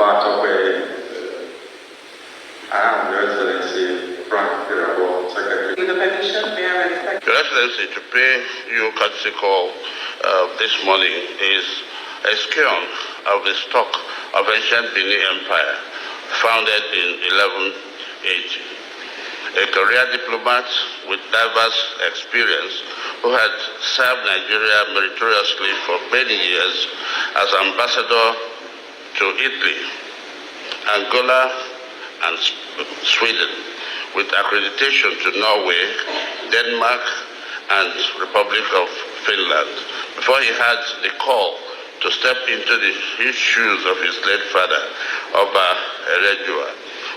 I am Your Excellency Frank Kirabo, Secretary. With the permission, may I respect. Your Excellency, to pay you courtesy call this morning is a scion of the stock of ancient Benin Empire, founded in 1180. A career diplomat with diverse experience who had served Nigeria meritoriously for many years as ambassador to Italy, Angola, and Sweden, with accreditation to Norway, Denmark, and Republic of Finland, before he had the call to step into the huge shoes of his late father, Oba Ewuare11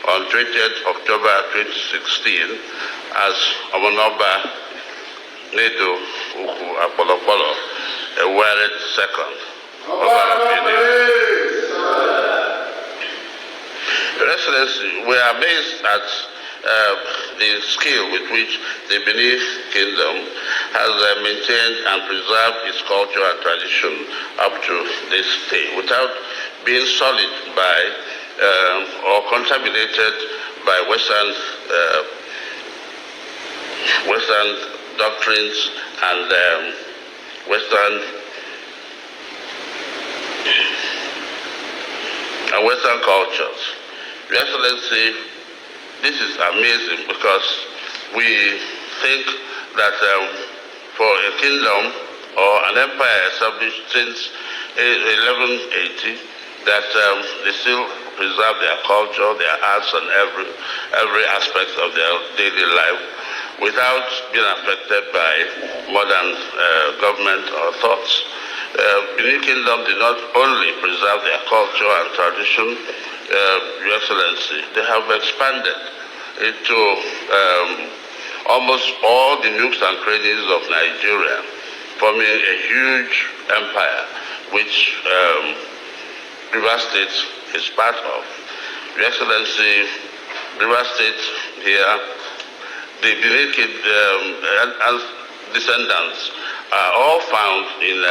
on 20th October 2016 as Omonoba Nedo Uku Apolopolo Ewuare11 of Benin. Your Excellency, we are amazed at the skill with which the Benin Kingdom has maintained and preserved its culture and tradition up to this day, without being sullied by or contaminated by Western doctrines and Western cultures. Your Excellency, this is amazing because we think that for a kingdom or an empire established since 1180, that they still preserve their culture, their arts, and every aspect of their daily life without being affected by modern government or thoughts. Benin Kingdom did not only preserve their culture and tradition, Your Excellency, they have expanded into almost all the nooks and crannies of Nigeria, forming a huge empire, which Rivers State is part of. Your Excellency, Rivers State here, the Benin descendants are all found in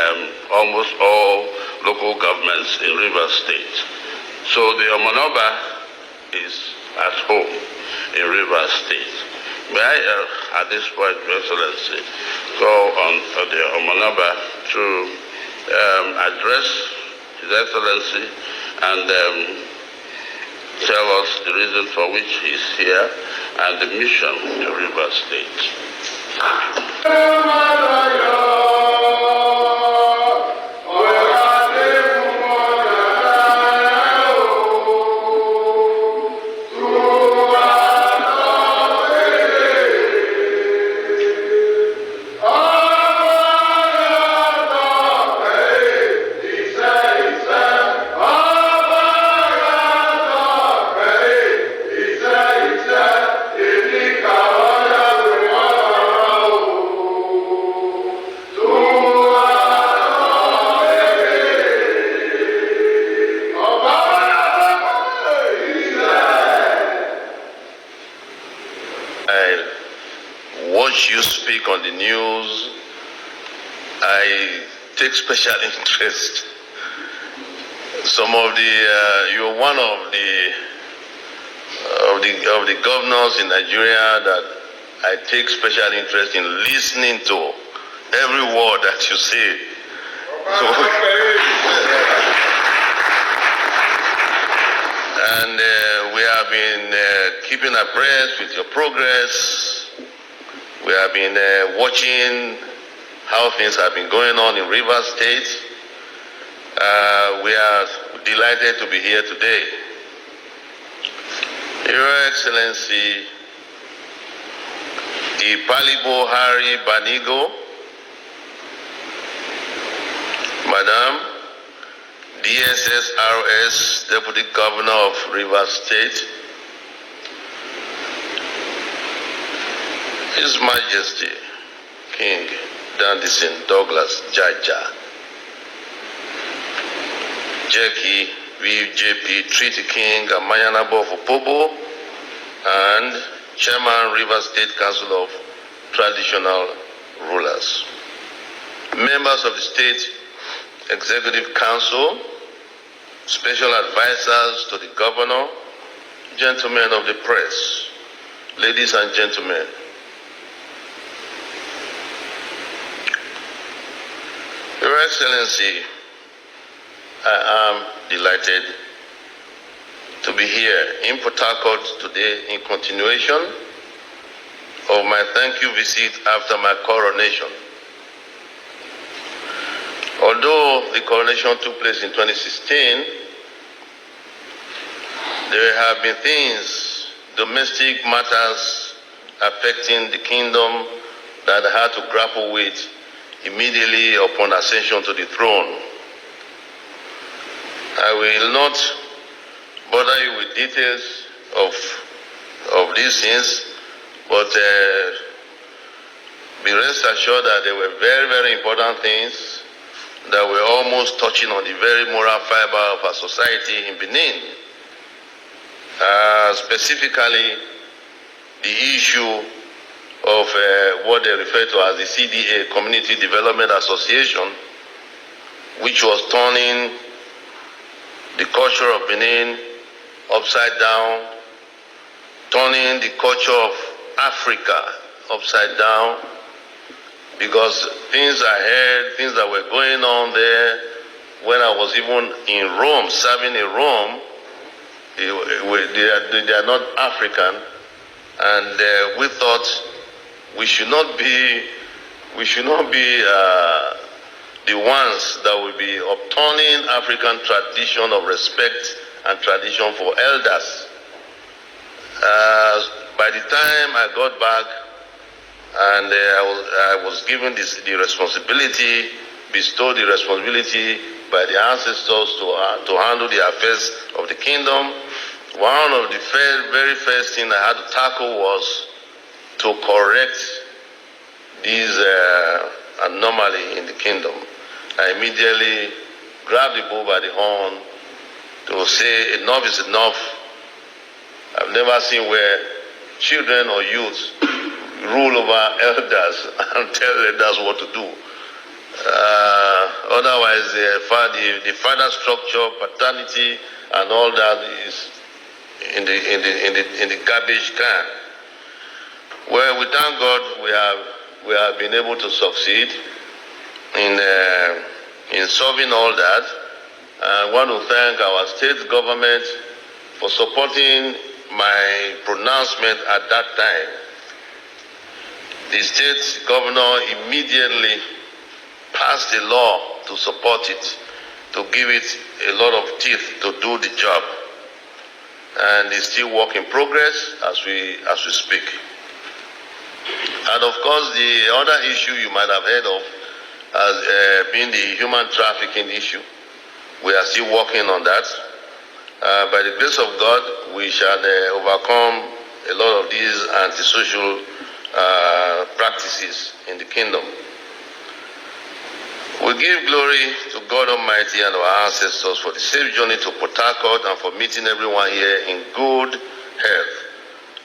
almost all local governments in Rivers State. So the Omonoba is at home in Rivers State. May I, at this point, Your Excellency, call on the Omonoba to address His Excellency and tell us the reason for which he's here and the mission to Rivers State. Watch you speak on the news. I take special interest. You're one of the governors in Nigeria that I take special interest in listening to every word that you say. So, and we have been keeping abreast with your progress. We have been watching how things have been going on in Rivers State. We are delighted to be here today. Your Excellency, the Palibo Hari Banigo, Madam, DSSRS, Deputy Governor of Rivers State, His Majesty, King Dandison Douglas Jaja, Jackie VJP Treaty King Amayanabo of Opobo, and Chairman Rivers State Council of Traditional Rulers, members of the State Executive Council, special advisors to the governor, gentlemen of the press, ladies and gentlemen. Your Excellency, I am delighted to be here in Port Harcourt today in continuation of my thank you visit after my coronation. Although the coronation took place in 2016, there have been things, domestic matters affecting the kingdom that I had to grapple with immediately upon ascension to the throne. I will not bother you with details of these things, but be rest assured that there were very, very important things that were almost touching on the very moral fiber of our society in Benin. Specifically, the issue of what they refer to as the CDA, Community Development Association, which was turning the culture of Benin upside down, turning the culture of Africa upside down, because things I heard, things that were going on there when I was even in Rome, serving in Rome, they are not African, and we thought we should not be the ones that will be upturning African tradition of respect and tradition for elders. By the time I got back and I was given the responsibility, bestowed the responsibility by the ancestors to handle the affairs of the kingdom, one of the very first things I had to tackle was to correct this anomaly in the kingdom. I immediately grabbed the bull by the horn to say enough is enough. I've never seen where children or youth rule over elders and tell elders what to do. Otherwise, the father structure, paternity, and all that is in the garbage can. Well, we thank God we have been able to succeed in solving all that. I want to thank our state government for supporting my pronouncement at that time. The state governor immediately passed a law to support it, to give it a lot of teeth to do the job. And it's still work in progress as we speak. And of course, the other issue you might have heard of as being the human trafficking issue. We are still working on that. By the grace of God, we shall overcome a lot of these antisocial practices in the kingdom. We give glory to God Almighty and our ancestors for the safe journey to Port Harcourt and for meeting everyone here in good health.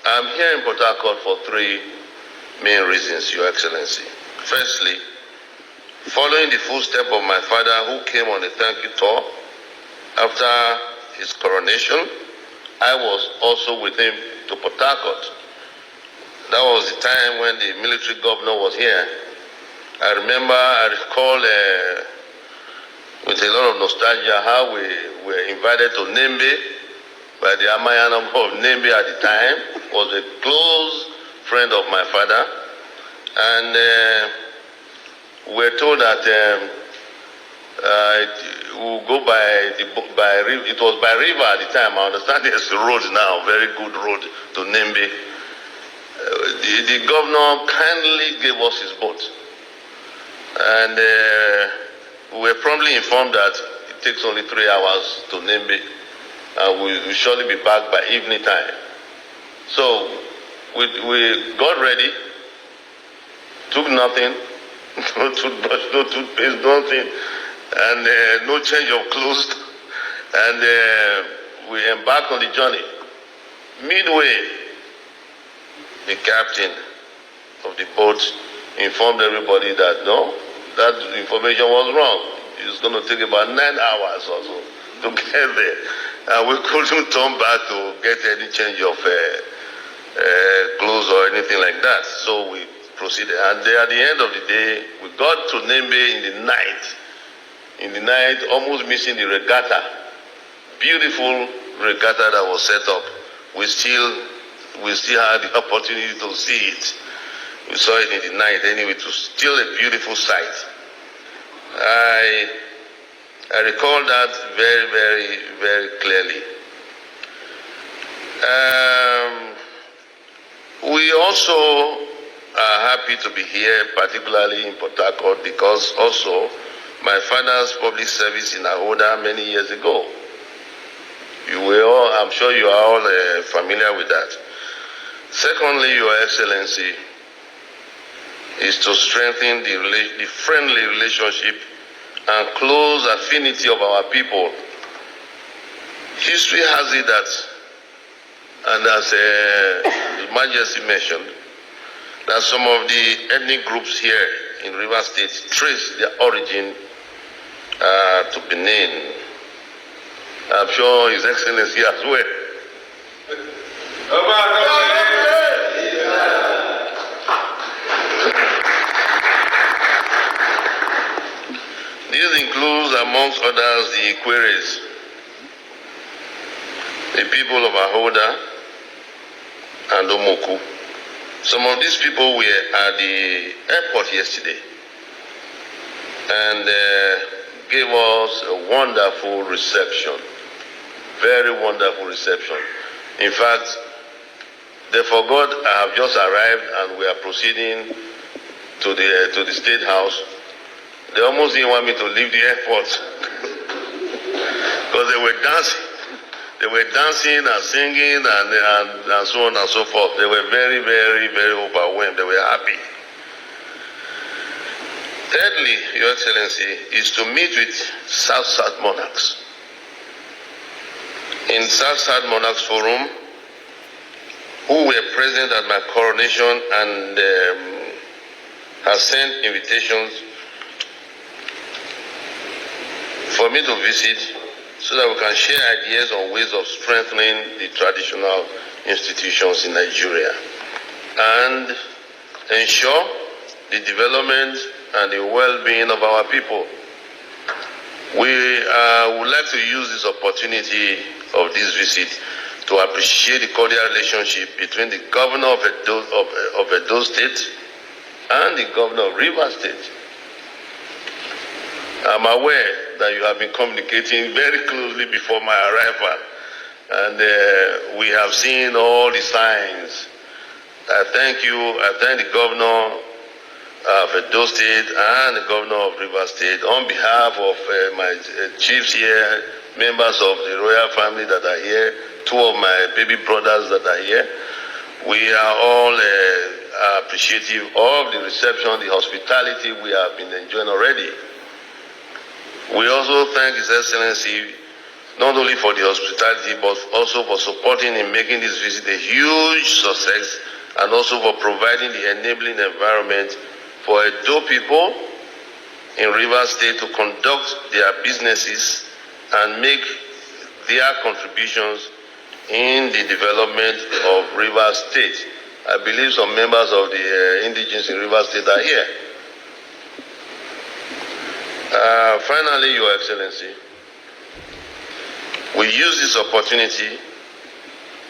I'm here in Port Harcourt for three main reasons, Your Excellency. Firstly, following the footsteps of my father who came on a thank you tour after his coronation, I was also with him to Port Harcourt. That was the time when the military governor was here. I recall with a lot of nostalgia how we were invited to Nembe by the Amayanam of Nembe at the time, was a close friend of my father, and we were told that we'll go it was by river at the time. I understand there's a road now, very good road to Nembe. The governor kindly gave us his boat. And we were promptly informed that it takes only 3 hours to Nembe, and we will surely be back by evening time. So we got ready, took nothing, no toothbrush, no toothpaste, nothing, and no change of clothes, and we embarked on the journey. Midway, the captain of the boat informed everybody that no, that information was wrong. It's going to take about 9 hours or so to get there. And we couldn't turn back to get any change of clothes or anything like that. So we proceeded. And at the end of the day, we got to Nembe in the night. In the night, almost missing the regatta. Beautiful regatta that was set up. We still had the opportunity to see it. We saw it in the night. Anyway, it was still a beautiful sight. I recall that very, very, very clearly. We also are happy to be here, particularly in Port Harcourt, because also my father's public service in Ahoda many years ago. I'm sure you are all familiar with that. Secondly, Your Excellency, is to strengthen the friendly relationship and close affinity of our people. History has it that, and as His Majesty mentioned, that some of the ethnic groups here in Rivers State trace their origin to Benin. I'm sure His Excellency as well. This includes, amongst others, the Ikweres, the people of Ahoda and Omoku. Some of these people were at the airport yesterday and gave us a wonderful reception, very wonderful reception. In fact, they forgot I have just arrived and we are proceeding to the State House. They almost didn't want me to leave the airport because they were dancing. They were dancing and singing and so on and so forth. They were very, very, very overwhelmed. They were happy. Thirdly, Your Excellency, is to meet with South-South monarchs. In South-South Monarchs Forum, who were present at my coronation and have sent invitations for me to visit so that we can share ideas on ways of strengthening the traditional institutions in Nigeria and ensure the development and the well-being of our people. We would like to use this opportunity of this visit to appreciate the cordial relationship between the governor of Edo State and the governor of Rivers State. I'm aware that you have been communicating very closely before my arrival, and we have seen all the signs. I thank you. I thank the governor of Edo State and the governor of Rivers State on behalf of my chiefs here, members of the royal family that are here, two of my baby brothers that are here. We are all appreciative of the reception, the hospitality we have been enjoying already. We also thank His Excellency not only for the hospitality but also for supporting in making this visit a huge success and also for providing the enabling environment for Edo people in Rivers State to conduct their businesses and make their contributions in the development of Rivers State. I believe some members of the indigenes in Rivers State are here. Finally, Your Excellency, we use this opportunity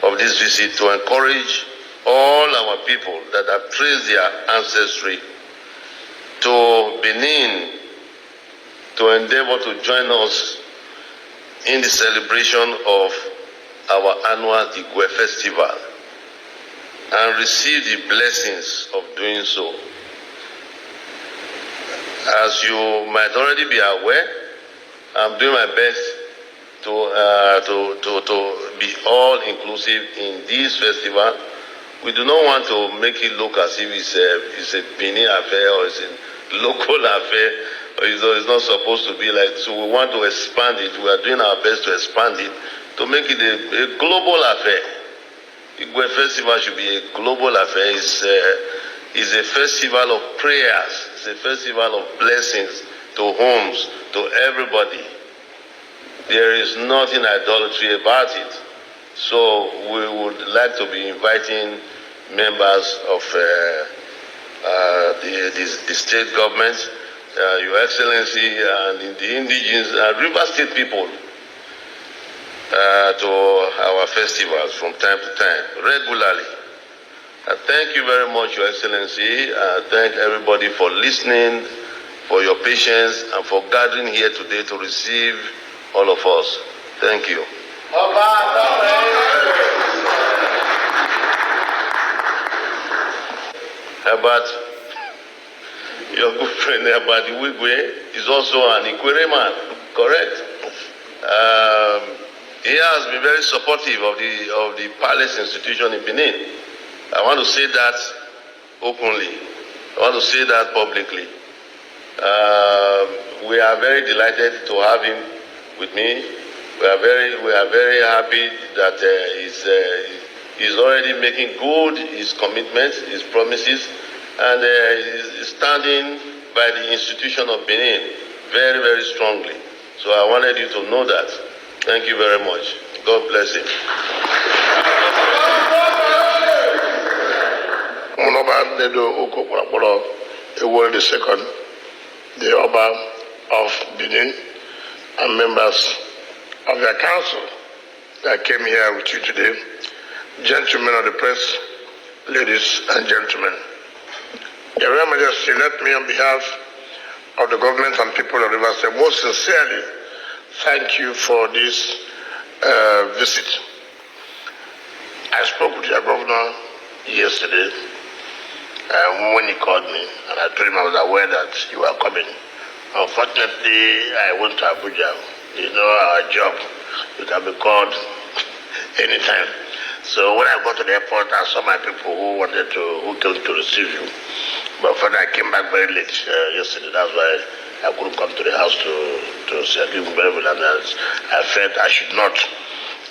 of this visit to encourage all our people that have traced their ancestry to Benin to endeavor to join us in the celebration of our annual Igwe Festival and receive the blessings of doing so. As you might already be aware, I'm doing my best to be all inclusive in this festival. We do not want to make it look as if it's a Benin affair or it's a local affair, or it's not supposed to be like. So we want to expand it. We are doing our best to expand it to make it a global affair. Igwe Festival should be a global affair. It's a festival of prayers. It's a festival of blessings to homes, to everybody. there is nothing idolatry about it. So we would like to be inviting members of the state government, Your Excellency, and the indigenous River State people to our festivals from time to time, regularly. Thank you very much, Your Excellency. Thank everybody for listening, for your patience, and for gathering here today to receive all of us. Thank you. Herbert, your good friend Herbert Ewuare is also an Ikwere man, correct? He has been very supportive of the palace institution in Benin. I want to say that openly. I want to say that publicly. We are very delighted to have him with me. We are very happy that he's already making good his commitments, his promises, and he's standing by the institution of Benin very, very strongly. So I wanted you to know that. Thank you very much. God bless him. Oba Ewuare11, the Oba of Benin, and members of the council that came here with you today, gentlemen of the press, ladies and gentlemen. Your Royal Majesty, let me on behalf of the government and people of Rivers State most sincerely thank you for this visit. I spoke with your governor yesterday when he called me, and I told him I was aware that you were coming. Unfortunately, I went to Abuja. You know our job, you can be called anytime. So when I got to the airport, I saw my people who came to receive you. But finally, I came back very late yesterday. That's why I couldn't come to the house to say you very well. And I felt I should not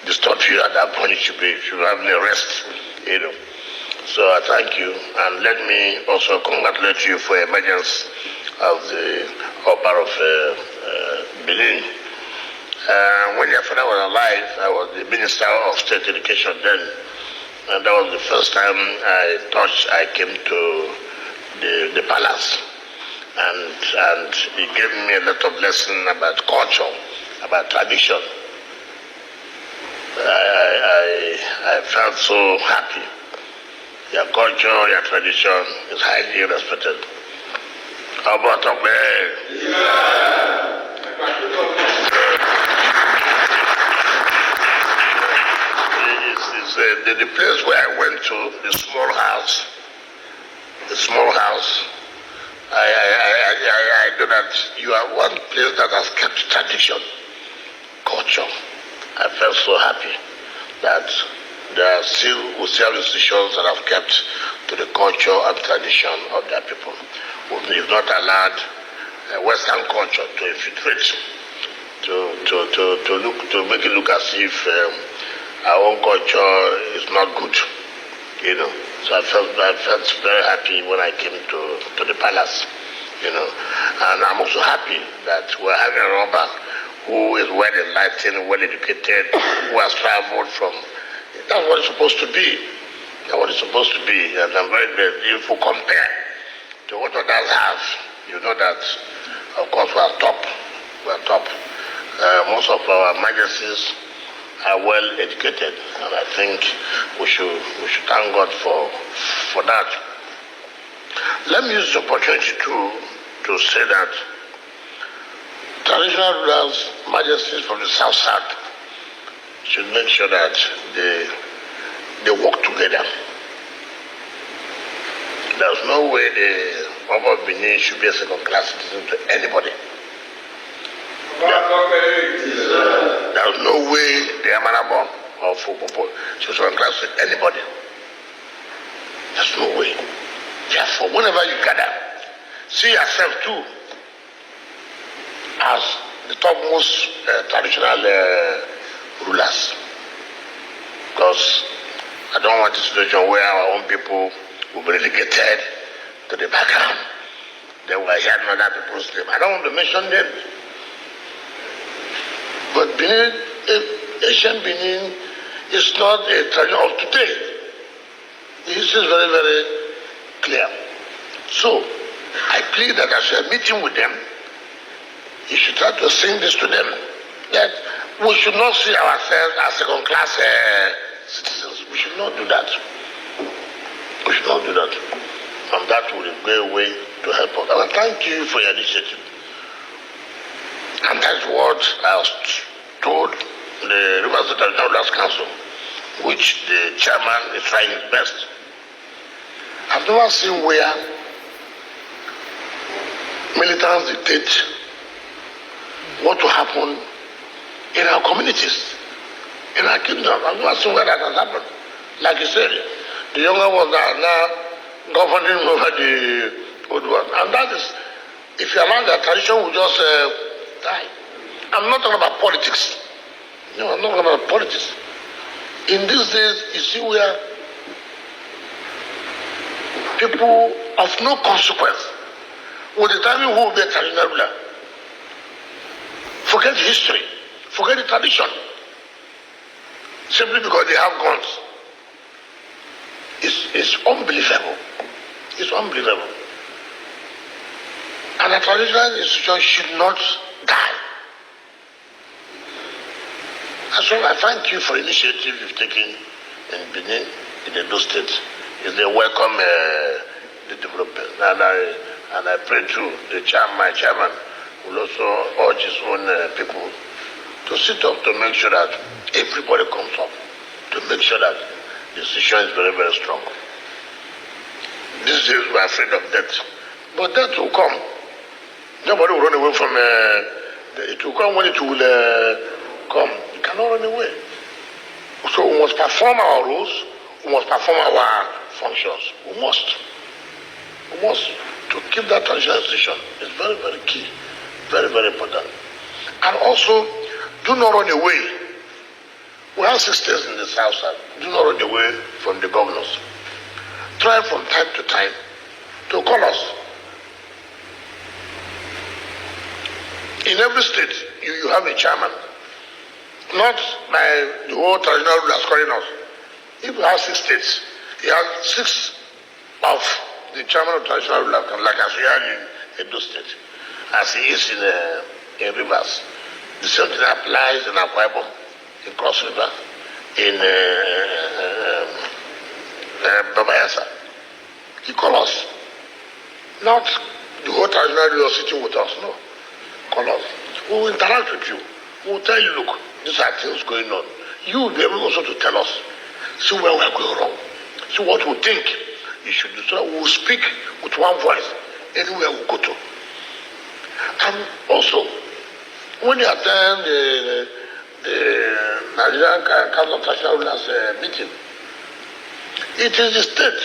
disturb you at that point. You should have a rest, you know. So I thank you, and let me also congratulate you for emergence of the Oba of Benin. When your father was alive, I was the Minister of State Education then, and that was the first time I came to the palace, and he gave me a lot of lessons about culture, about tradition. I felt so happy. Your culture, your tradition is highly respected. How about Oba? The place where I went to, the small house, I know that you are one place that has kept tradition, culture. I felt so happy that there are still institutions that have kept to the culture and tradition of their people. We've not allowed Western culture to infiltrate, to make it look as if our own culture is not good, you know. So I felt very happy when I came to the palace, you know. And I'm also happy that we're having a Oba who is well enlightened, well educated, who has traveled from. That's what it's supposed to be. That's what it's supposed to be. And I'm very glad if we compare to what others have, you know that, of course, we are top. We are top. Most of our majesties are well educated, and I think we should thank God for that. Let me use the opportunity to say that traditional rulers, majesties from the South should make sure that they work together. There's no way the Oba of Benin should be a second-class citizen to anybody. There's no way the Amanabo or Fupopo should be second-class to anybody. There's no way. Therefore, whenever you gather, see yourself too as the topmost traditional rulers, because I don't want a situation where our own people will be relegated to the background. Then we're hearing other people's name. I don't want to mention names, but Benin, ancient Benin is not a tradition of today. The history is very, very clear. So, I plead that as you are meeting with them, you should try to sing this to them, that we should not see ourselves as second-class citizens. We should not do that. We should not do that. And that will be a way to help us. And I thank you for your initiative. And that's what I was told the Rivers State Traditional Council, which the chairman is trying his best. I've never seen where militants dictate what will happen in our communities, in our kingdom. I've never seen where that has happened. Like you said, the younger ones are now governing over the old ones. And that is, if you allow that, tradition will just die. I'm not talking about politics. No, I'm not talking about politics. In these days, you see where people of no consequence will determine who will be a traditional ruler. Forget history. Forget the tradition. Simply because they have guns. It's unbelievable. It's unbelievable. And a traditional institution should not die. And so I thank you for the initiative you've taken in Benin, in Edo State. It's a welcome the development. And I pray to the my chairman will also urge his own people to sit up to make sure that everybody comes up, to make sure that the decision is very, very strong. These days we are afraid of death, but death will come. Nobody will run away from it. Will come when it will come. You cannot run away. So we must perform our roles. We must perform our functions. We must. To keep that traditional institution is very, very key. Very, very important. And also, do not run away. We have 6 states in the south side. Do not run away from the governors. Try from time to time to call us. In every state, you have a chairman. Not by the whole traditional rulers calling us. If we have 6 states, you have 6 of the chairman of traditional rulers, like as we are in Edo State, as he is in Rivers. The same thing applies in Akwa Ibom, in Cross River, in Babayasa. He call us. Not the whole traditional rulers sitting with us, no. Call us. We will interact with you. We will tell you, look, these are things going on. You will be able also to tell us, see where we are going wrong. See what we think you should do. So we will speak with one voice anywhere we go to. And also, when you attend the Nigerian Council of Traditional Rulers meeting, it is the state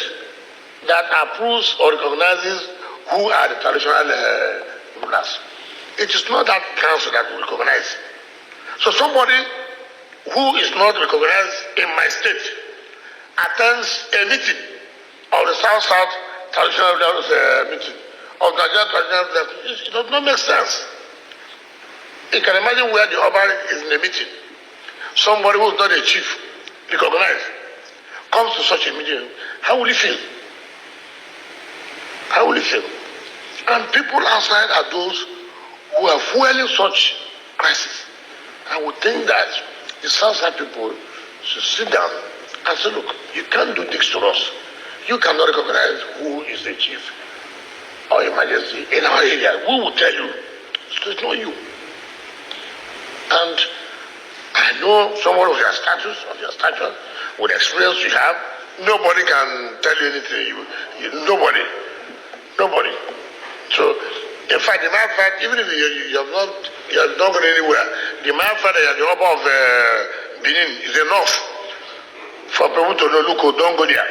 that approves or recognizes who are the traditional rulers. It is not that council that will recognize. So somebody who is not recognized in my state attends a meeting of the South-South Traditional Rulers meeting, of Nigerian Traditional Rulers. It does not make sense. You can imagine where the Oba is in a meeting. Somebody who is not a chief, recognized, comes to such a meeting. How will he feel? How will he feel? And people outside are those who are fueling such crisis. I would think that the Southside people should sit down and say, look, you can't do this to us. You cannot recognize who is the chief or emergency in our area. We will tell you. So it's not you. And I know someone of your status, of your stature, with the experience you have, nobody can tell you anything. Nobody. So, in fact, the matter of fact, even if you have not gone anywhere, the matter of fact that you are the Oba of Benin is enough for people to know, look, don't go there.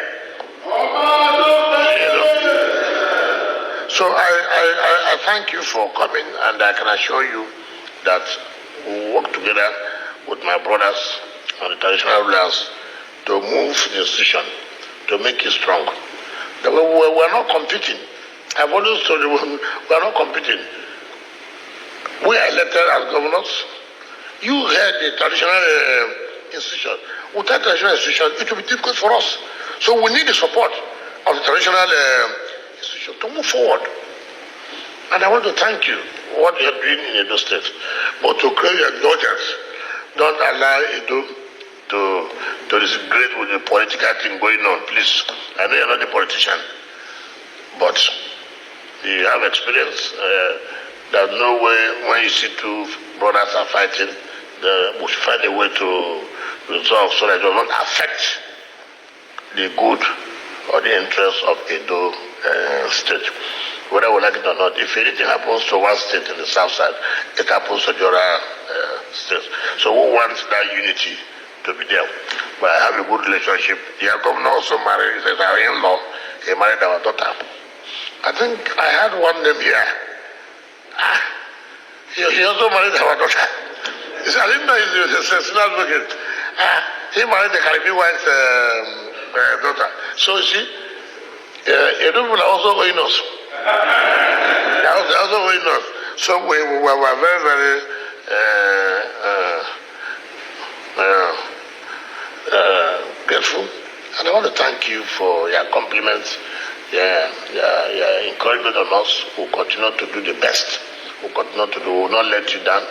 So I thank you for coming, and I can assure you that we will work together with my brothers and the traditional rulers to move the institution, to make it strong. We're not competing. I've always told you, we're not competing. We are elected as governors. You had the traditional institution. Without traditional institution, it will be difficult for us. So we need the support of the traditional institution to move forward. And I want to thank you for what you are doing in Edo State. But to create your indulgence, don't allow Edo to disagree with the political thing going on, please. I know you're not a politician, but you have experience. There's no way when you see two brothers are fighting, we should find a way to resolve so that it does not affect the good or the interests of Edo State. Whether we like it or not, if anything happens to one state in the south side, it happens to the other states. So we want that unity to be there. But I have a good relationship. The governor also married, he says, our in-law, he married our daughter. I think I had one name here. He also married our daughter. He said, I didn't know he's not looking. He married the Caribbean wife's daughter. So you see, Edo people are also owing us. They are also owing us. So we were very, very grateful. And I want to thank you for your compliments, your encouragement on us. We'll continue to do the best. We'll continue to do. We'll not let you down.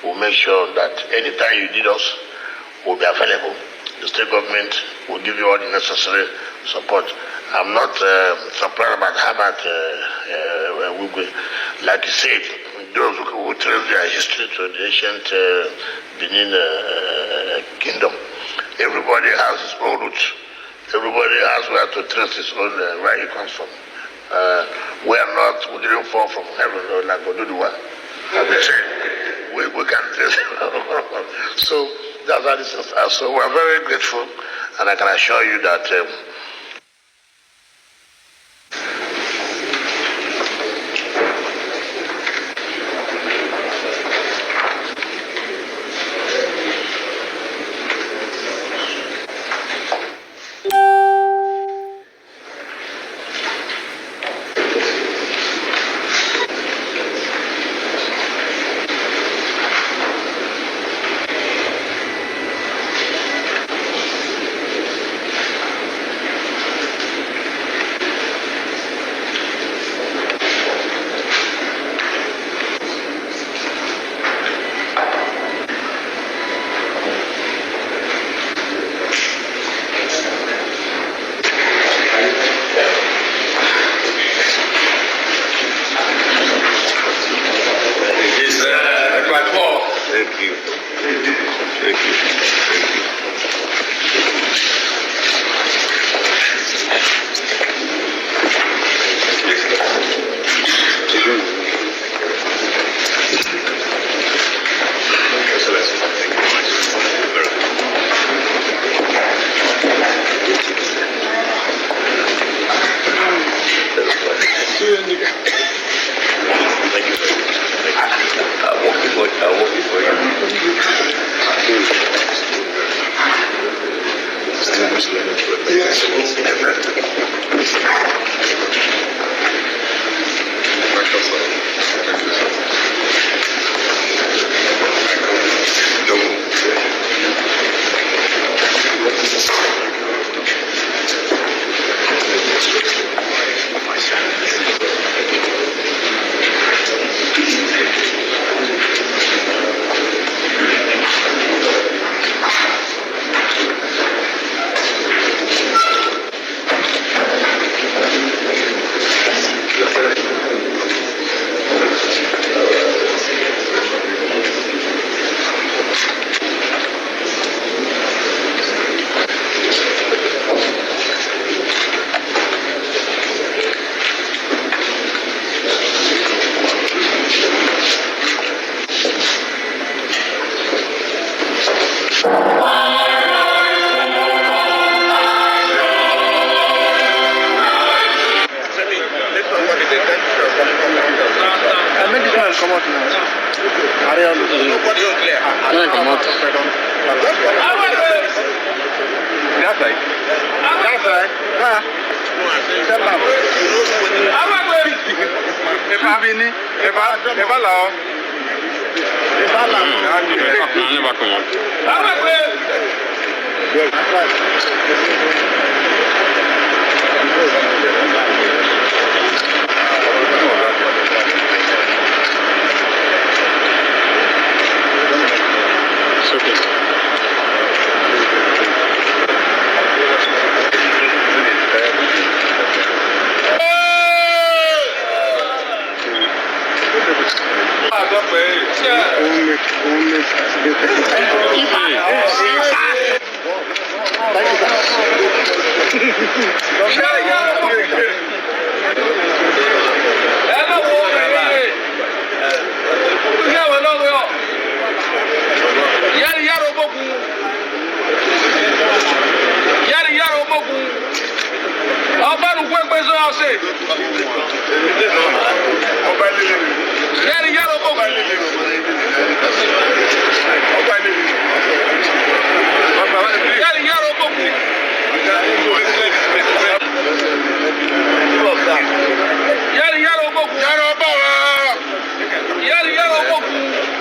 We'll make sure that anytime you need us, we'll be available. The state government will give you all the necessary support. I'm not surprised about how about like you said, those who trace their history to the ancient Benin kingdom. Everybody has his own roots. Everybody has where to trace his own where he comes from. We didn't fall from heaven like Oduduwa. As they say, we can trace. So that's how this is. So we're very grateful, and I can assure you that.